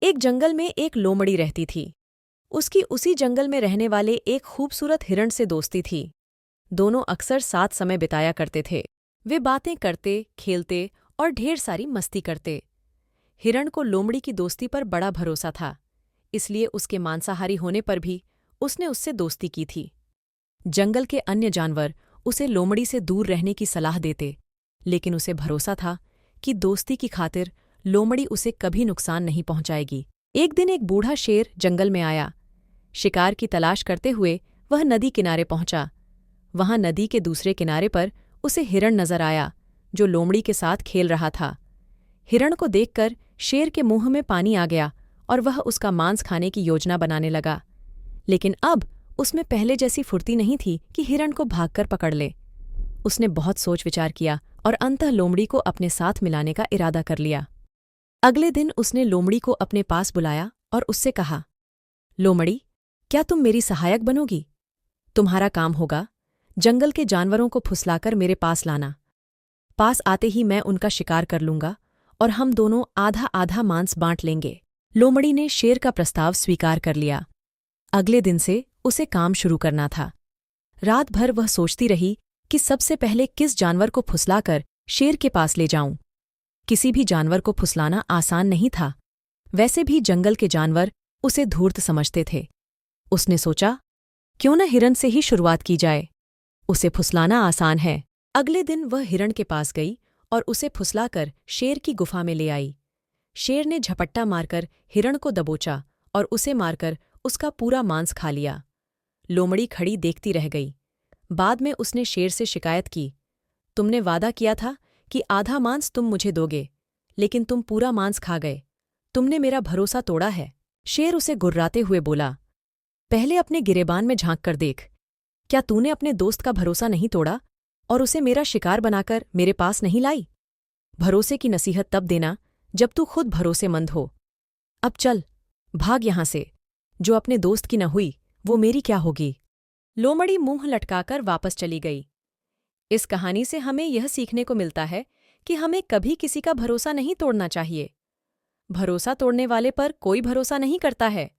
एक जंगल में एक लोमड़ी रहती थी। उसकी उसी जंगल में रहने वाले एक खूबसूरत हिरण से दोस्ती थी। दोनों अक्सर साथ समय बिताया करते थे। वे बातें करते, खेलते और ढेर सारी मस्ती करते। हिरण को लोमड़ी की दोस्ती पर बड़ा भरोसा था, इसलिए उसके मांसाहारी होने पर भी उसने उससे दोस्ती की थी। जंगल के अन्य जानवर उसे लोमड़ी से दूर रहने की सलाह देते, लेकिन उसे भरोसा था कि दोस्ती की खातिर लोमड़ी उसे कभी नुकसान नहीं पहुंचाएगी। एक दिन एक बूढ़ा शेर जंगल में आया। शिकार की तलाश करते हुए वह नदी किनारे पहुंचा। वहां नदी के दूसरे किनारे पर उसे हिरण नजर आया, जो लोमड़ी के साथ खेल रहा था। हिरण को देखकर शेर के मुंह में पानी आ गया और वह उसका मांस खाने की योजना बनाने लगा। लेकिन अब उसमें पहले जैसी फुर्ती नहीं थी कि हिरण को भागकर पकड़ ले। उसने बहुत सोच विचार किया और अंततः लोमड़ी को अपने साथ मिलाने का इरादा कर लिया। अगले दिन उसने लोमड़ी को अपने पास बुलाया और उससे कहा, लोमड़ी, क्या तुम मेरी सहायक बनोगी? तुम्हारा काम होगा जंगल के जानवरों को फुसलाकर मेरे पास लाना। पास आते ही मैं उनका शिकार कर लूंगा और हम दोनों आधा आधा मांस बांट लेंगे। लोमड़ी ने शेर का प्रस्ताव स्वीकार कर लिया। अगले दिन से उसे काम शुरू करना था। रात भर वह सोचती रही कि सबसे पहले किस जानवर को फुसलाकर शेर के पास ले जाऊं। किसी भी जानवर को फुसलाना आसान नहीं था। वैसे भी जंगल के जानवर उसे धूर्त समझते थे। उसने सोचा, क्यों न हिरण से ही शुरुआत की जाए। उसे फुसलाना आसान है। अगले दिन वह हिरण के पास गई और उसे फुसलाकर शेर की गुफा में ले आई। शेर ने झपट्टा मारकर हिरण को दबोचा और उसे मारकर उसका पूरा मांस खा लिया। लोमड़ी खड़ी देखती रह गई। बाद में उसने शेर से शिकायत की, तुमने वादा किया था कि आधा मांस तुम मुझे दोगे, लेकिन तुम पूरा मांस खा गए। तुमने मेरा भरोसा तोड़ा है। शेर उसे गुर्राते हुए बोला, पहले अपने गिरेबान में झांक कर देख। क्या तूने अपने दोस्त का भरोसा नहीं तोड़ा और उसे मेरा शिकार बनाकर मेरे पास नहीं लाई? भरोसे की नसीहत तब देना जब तू खुद भरोसेमंद हो। अब चल, भाग यहां से। जो अपने दोस्त की न हुई वो मेरी क्या होगी? लोमड़ी मुंह लटकाकर वापस चली गई। इस कहानी से हमें यह सीखने को मिलता है कि हमें कभी किसी का भरोसा नहीं तोड़ना चाहिए। भरोसा तोड़ने वाले पर कोई भरोसा नहीं करता है।